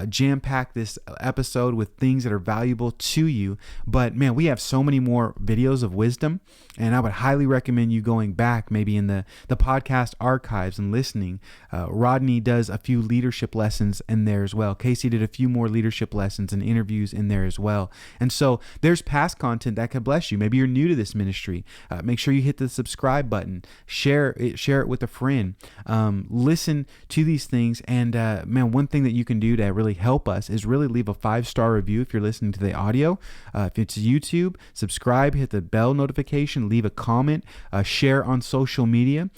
jam-packed this episode with things that are valuable to you. But man, we have so many more videos of wisdom, and I would highly recommend you going back maybe in the podcast archives and listening. Rodney does a few leadership lessons in there as well. Casey did a few more leadership lessons and interviews in there as well. And so there's past content that could bless you. Maybe you're new to this ministry. Make sure you hit the subscribe button, share it with a friend, listen to these things. And man, one thing that you can do to really help us is really leave a 5-star review if you're listening to the audio. If it's YouTube, subscribe, hit the bell notification, leave a comment, share on social media,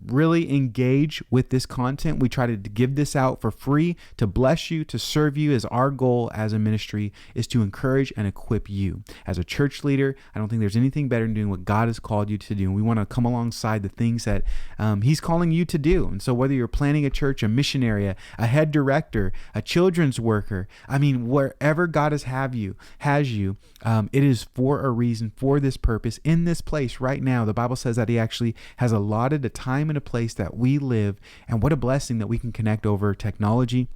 really engage with this content. We try to give this out for free to bless you, to serve you, as our goal as a ministry is to encourage and equip you. As a church leader, I don't think there's anything better than doing what God has called you to do. And we want to come alongside the things that He's calling you to do. And so whether you're planning a church, a missionary, a head director, a children's worker, I mean, wherever God has you, it is for a reason, for this purpose, in this place right now. The Bible says that He actually has allotted a time and a place that we live. And what a blessing that we can connect over technology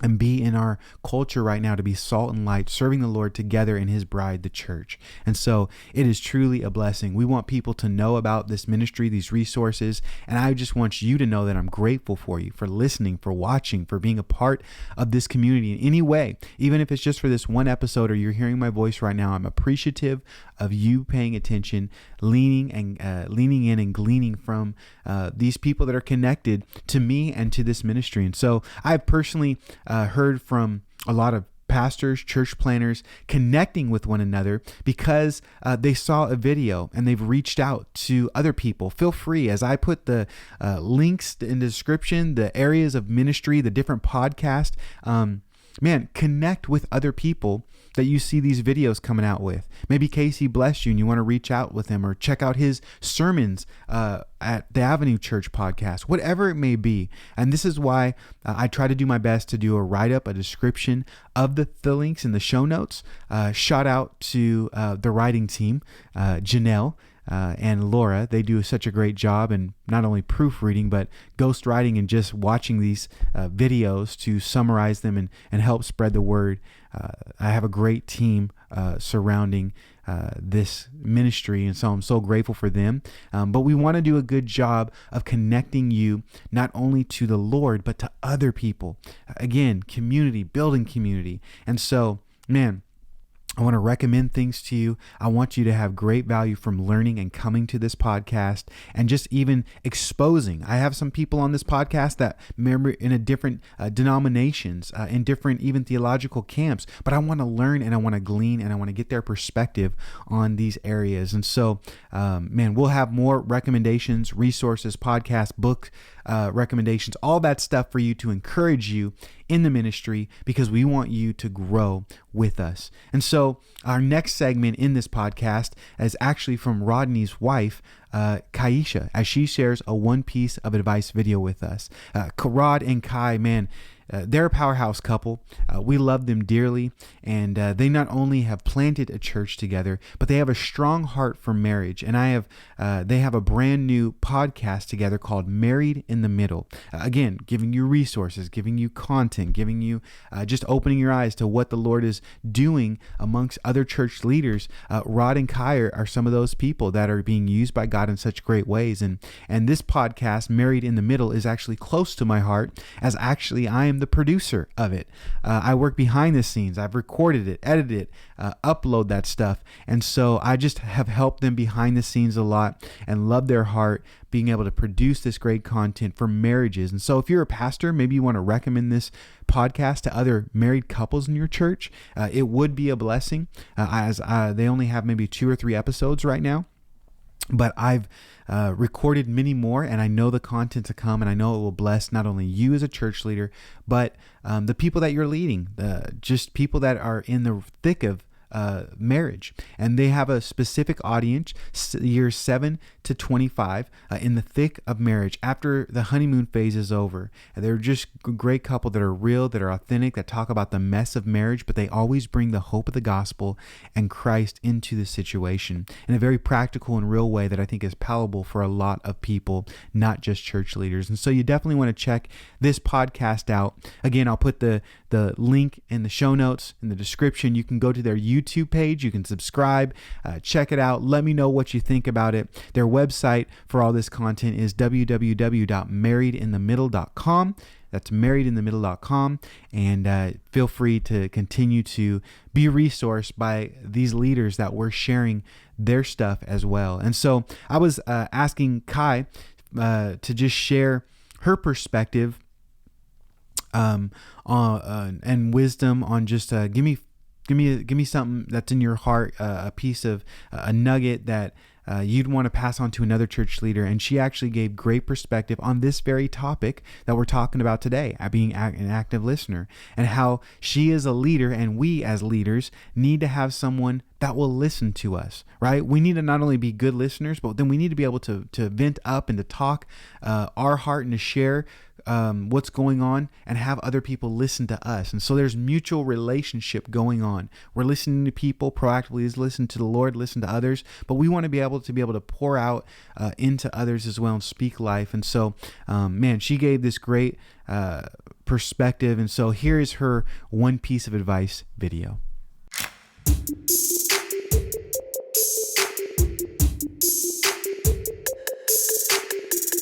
and be in our culture right now to be salt and light, serving the Lord together in His bride, the church. And so it is truly a blessing. We want people to know about this ministry, these resources. And I just want you to know that I'm grateful for you, for listening, for watching, for being a part of this community in any way. Even if it's just for this one episode or you're hearing my voice right now, I'm appreciative of you paying attention, leaning in and gleaning from these people that are connected to me and to this ministry. And so I've personally heard from a lot of pastors, church planners connecting with one another because they saw a video and they've reached out to other people. Feel free, as I put the links in the description, the areas of ministry, the different podcasts, connect with other people that you see these videos coming out with. Maybe Casey blessed you and you want to reach out with him or check out his sermons at the Avenue Church podcast, whatever it may be. And this is why I try to do my best to do a write-up, a description of the links in the show notes. Shout out to the writing team, Janelle and Laura. They do such a great job in not only proofreading, but ghostwriting and just watching these videos to summarize them and help spread the word. I have a great team surrounding this ministry, and so I'm so grateful for them. But we want to do a good job of connecting you not only to the Lord, but to other people. Again, community, building community. And so, man, I want to recommend things to you. I want you to have great value from learning and coming to this podcast and just even exposing. I have some people on this podcast that member in a different denominations, in different even theological camps, but I want to learn and I want to glean and I want to get their perspective on these areas. And so, we'll have more recommendations, resources, podcasts, book recommendations, all that stuff for you to encourage you in the ministry because we want you to grow with us. And so our next segment in this podcast is actually from Rodney's wife, Kaisha, as she shares a one piece of advice video with us. Rod and Kai, man, they're a powerhouse couple. We love them dearly, and they not only have planted a church together, but they have a strong heart for marriage. And they have a brand new podcast together called Married in the Middle. Again, giving you resources, giving you content, giving you just opening your eyes to what the Lord is doing amongst other church leaders. Rod and Kai are some of those people that are being used by God in such great ways. And this podcast, Married in the Middle, is actually close to my heart, as actually I am the producer of it. I work behind the scenes. I've recorded it, edited it, upload that stuff. And so I just have helped them behind the scenes a lot and love their heart being able to produce this great content for marriages. And so if you're a pastor, maybe you want to recommend this podcast to other married couples in your church. It would be a blessing, as they only have maybe 2 or 3 episodes right now. But I've recorded many more, and I know the content to come, and I know it will bless not only you as a church leader, but the people that you're leading, just people that are in the thick of marriage. And they have a specific audience, years 7 to 25, in the thick of marriage after the honeymoon phase is over. And they're just a great couple that are real, that are authentic, that talk about the mess of marriage, but they always bring the hope of the gospel and Christ into the situation in a very practical and real way that I think is palatable for a lot of people, not just church leaders. And so you definitely want to check this podcast out. Again, I'll put the link in the show notes, in the description. You can go to their YouTube YouTube page. You can subscribe, check it out. Let me know what you think about it. Their website for all this content is www.marriedinthemiddle.com. That's marriedinthemiddle.com. And feel free to continue to be resourced by these leaders that we're sharing their stuff as well. And so I was asking Kai to just share her perspective and wisdom on just give me something that's in your heart, a piece of a nugget that you'd want to pass on to another church leader. And she actually gave great perspective on this very topic that we're talking about today, being an active listener, and how she is a leader and we as leaders need to have someone that will listen to us, right? We need to not only be good listeners, but then we need to be able to vent up and to talk our heart and to share what's going on and have other people listen to us. And so there's mutual relationship going on. We're listening to people proactively, listen to the Lord, listen to others, but we want to be able to pour out into others as well and speak life. And so, man, she gave this great perspective. And so here is her one piece of advice video.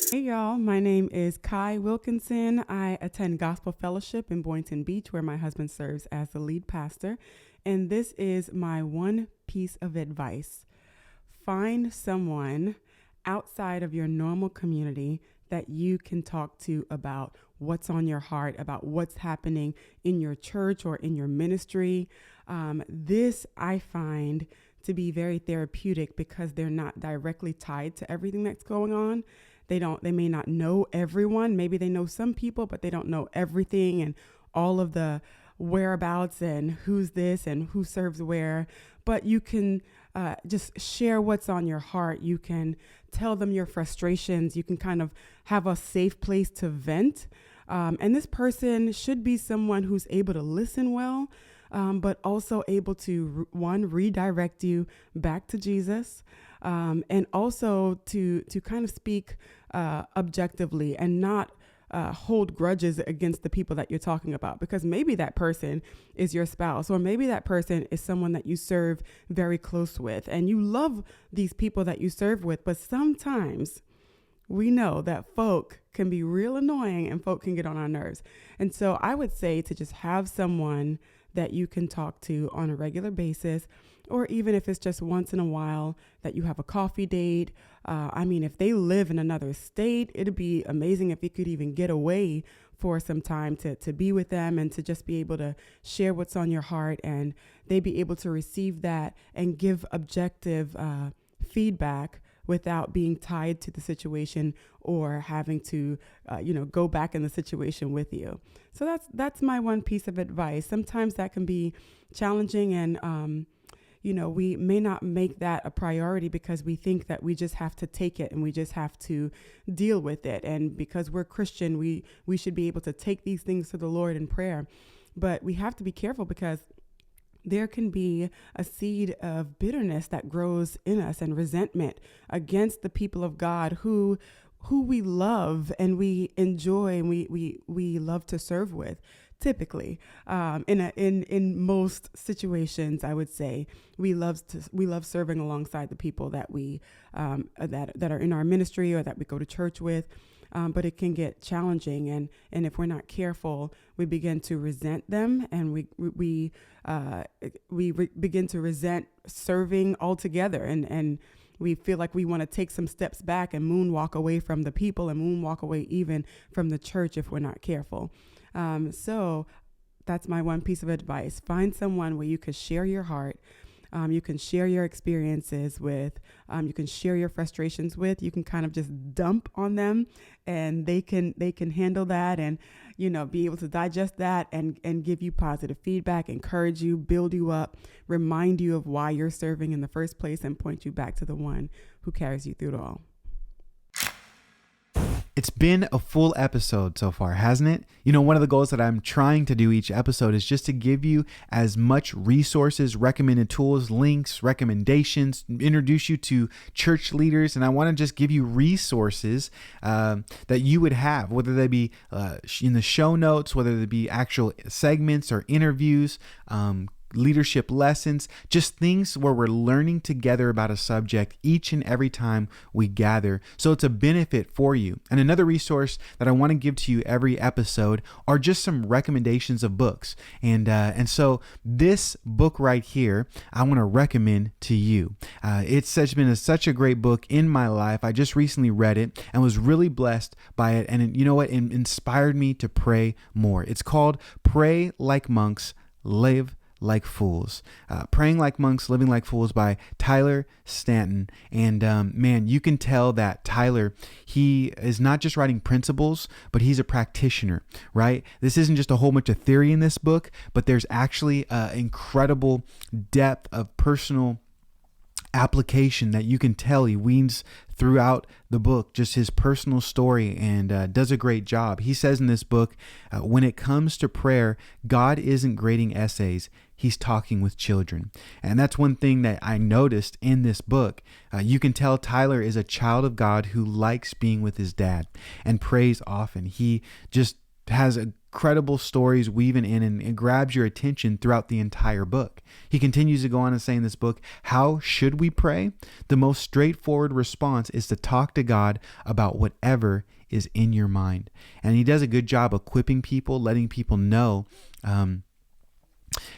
Hey y'all, my name is Kai Wilkinson. I attend Gospel Fellowship in Boynton Beach, where my husband serves as the lead pastor. And this is my one piece of advice. Find someone outside of your normal community that you can talk to about what's on your heart, about what's happening in your church or in your ministry. This I find to be very therapeutic because they're not directly tied to everything that's going on. They may not know everyone. Maybe they know some people, but they don't know everything and all of the whereabouts and who's this and who serves where. But you can just share what's on your heart. You can tell them your frustrations. You can kind of have a safe place to vent. And this person should be someone who's able to listen well, but also able to, one, redirect you back to Jesus, and also to kind of speak objectively and not hold grudges against the people that you're talking about, because maybe that person is your spouse, or maybe that person is someone that you serve very close with and you love these people that you serve with. But sometimes we know that folk can be real annoying and folk can get on our nerves. And so I would say to just have someone that you can talk to on a regular basis, or even if it's just once in a while that you have a coffee date. If they live in another state, it'd be amazing if you could even get away for some time to be with them and to just be able to share what's on your heart, and they be able to receive that and give objective feedback without being tied to the situation or having to, go back in the situation with you. So that's my one piece of advice. Sometimes that can be challenging, and we may not make that a priority because we think that we just have to take it and we just have to deal with it. And because we're Christian, we should be able to take these things to the Lord in prayer. But we have to be careful because there can be a seed of bitterness that grows in us and resentment against the people of God who we love and we enjoy and we love to serve with. Typically, in most situations, I would say we love serving alongside the people that we that are in our ministry or that we go to church with. But it can get challenging, and if we're not careful, we begin to resent them, and we begin to resent serving altogether, and we feel like we want to take some steps back and moonwalk away from the people and moonwalk away even from the church if we're not careful. So that's my one piece of advice. Find someone where you can share your heart. You can share your experiences with, you can share your frustrations with, you can kind of just dump on them, and they can handle that and, be able to digest that and give you positive feedback, encourage you, build you up, remind you of why you're serving in the first place, and point you back to the one who carries you through it all. It's been a full episode so far, hasn't it? One of the goals that I'm trying to do each episode is just to give you as much resources, recommended tools, links, recommendations, introduce you to church leaders. And I want to just give you resources that you would have, whether they be in the show notes, whether they be actual segments or interviews, leadership lessons, just things where we're learning together about a subject each and every time we gather. So it's a benefit for you. And another resource that I want to give to you every episode are just some recommendations of books. And so this book right here, I want to recommend to you. It's been such a great book in my life. I just recently read it and was really blessed by it. And you know what? It inspired me to pray more. It's called Pray Like Monks, Live Like Fools. Praying Like Monks, Living Like Fools by Tyler Stanton. And man, you can tell that Tyler, he is not just writing principles, but he's a practitioner, right? This isn't just a whole bunch of theory in this book, but there's actually incredible depth of personal application that you can tell he weaves throughout the book, just his personal story, and does a great job. He says in this book, when it comes to prayer, God isn't grading essays. He's talking with children. And that's one thing that I noticed in this book. You can tell Tyler is a child of God who likes being with his dad and prays often. He just has incredible stories weaving in and grabs your attention throughout the entire book. He continues to go on and say in this book, how should we pray? The most straightforward response is to talk to God about whatever is in your mind. And he does a good job equipping people, letting people know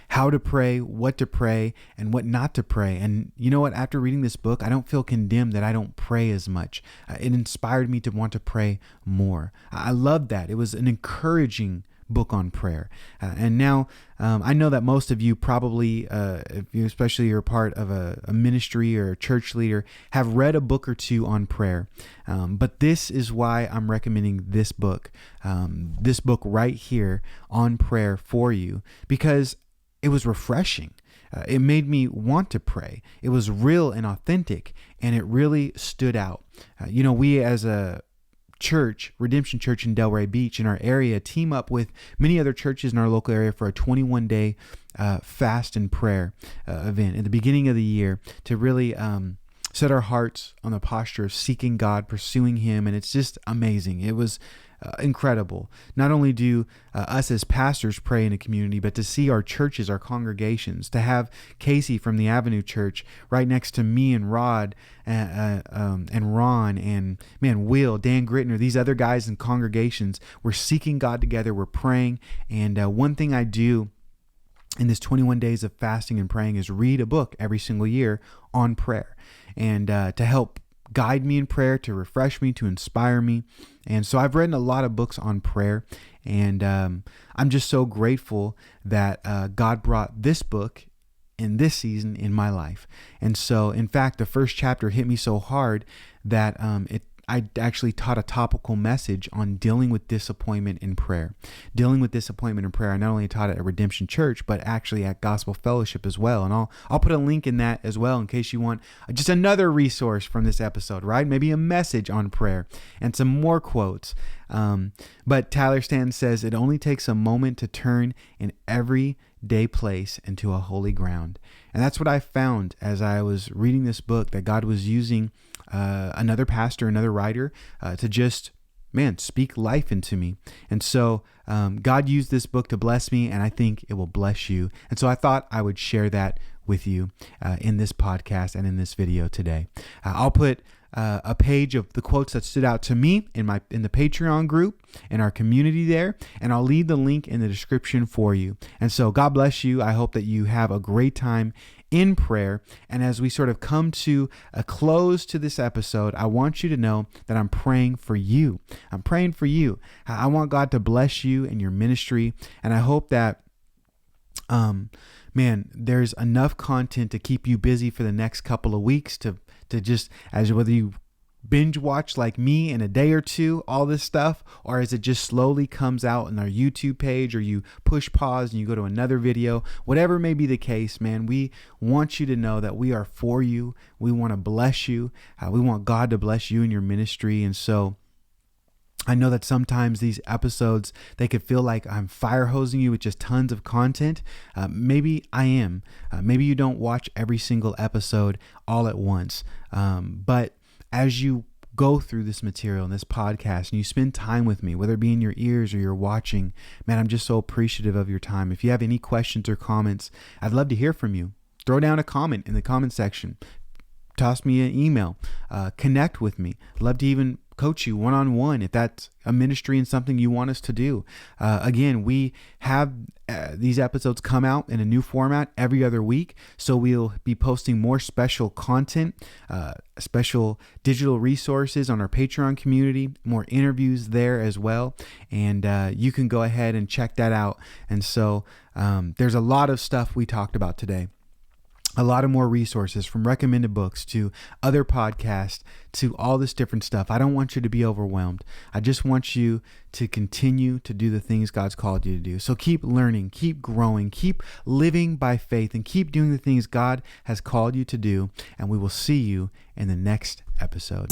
how to pray, what to pray, and what not to pray. And you know what? After reading this book, I don't feel condemned that I don't pray as much. It inspired me to want to pray more. I love that. It was an encouraging book on prayer. And now I know that most of you probably, if you, especially you're a part of a ministry or a church leader, have read a book or two on prayer. But this is why I'm recommending this book right here on prayer for you, because it was refreshing. It made me want to pray. It was real and authentic, and it really stood out. We as a church, Redemption Church in Delray Beach in our area, team up with many other churches in our local area for a 21-day fast and prayer event at the beginning of the year to really set our hearts on the posture of seeking God, pursuing Him, and it's just amazing. It was incredible. Not only do us as pastors pray in a community, but to see our churches, our congregations, to have Casey from the Avenue Church right next to me and Rod and Ron and Will, Dan Grittner, these other guys in congregations, we're seeking God together, we're praying. And one thing I do in this 21 days of fasting and praying is read a book every single year on prayer, and to help guide me in prayer, to refresh me, to inspire me. And so I've read a lot of books on prayer, and I'm just so grateful that God brought this book in this season in my life. And so, in fact, the first chapter hit me so hard that I actually taught a topical message on dealing with disappointment in prayer. Dealing with disappointment in prayer. I not only taught it at Redemption Church, but actually at Gospel Fellowship as well. And I'll put a link in that as well in case you want just another resource from this episode, right? Maybe a message on prayer and some more quotes. But Tyler Stanton says, it only takes a moment to turn an everyday place into a holy ground. And that's what I found as I was reading this book, that God was using another pastor, another writer, to just, speak life into me. And so God used this book to bless me, and I think it will bless you. And so I thought I would share that with you in this podcast and in this video today. I'll put a page of the quotes that stood out to me in the Patreon group, in our community there, and I'll leave the link in the description for you. And so God bless you. I hope that you have a great time in prayer. And as we sort of come to a close to this episode, I want you to know that I'm praying for you. I'm praying for you. I want God to bless you in your ministry. And I hope that, there's enough content to keep you busy for the next couple of weeks to just, as whether you binge watch like me in a day or two, all this stuff, or as it just slowly comes out on our YouTube page, or you push pause and you go to another video, whatever may be the case, we want you to know that we are for you. We want to bless you. We want God to bless you in your ministry. And so I know that sometimes these episodes, they could feel like I'm fire hosing you with just tons of content. Maybe I am. Maybe you don't watch every single episode all at once. But as you go through this material and this podcast and you spend time with me, whether it be in your ears or you're watching, man, I'm just so appreciative of your time. If you have any questions or comments, I'd love to hear from you. Throw down a comment in the comment section. Toss me an email. Connect with me. Love to even coach you one-on-one if that's a ministry and something you want us to do. Again, we have these episodes come out in a new format every other week, so we'll be posting more special content, special digital resources on our Patreon community, more interviews there as well, and you can go ahead and check that out. And so there's a lot of stuff we talked about today. A lot of more resources, from recommended books to other podcasts to all this different stuff. I don't want you to be overwhelmed. I just want you to continue to do the things God's called you to do. So keep learning, keep growing, keep living by faith, and keep doing the things God has called you to do. And we will see you in the next episode.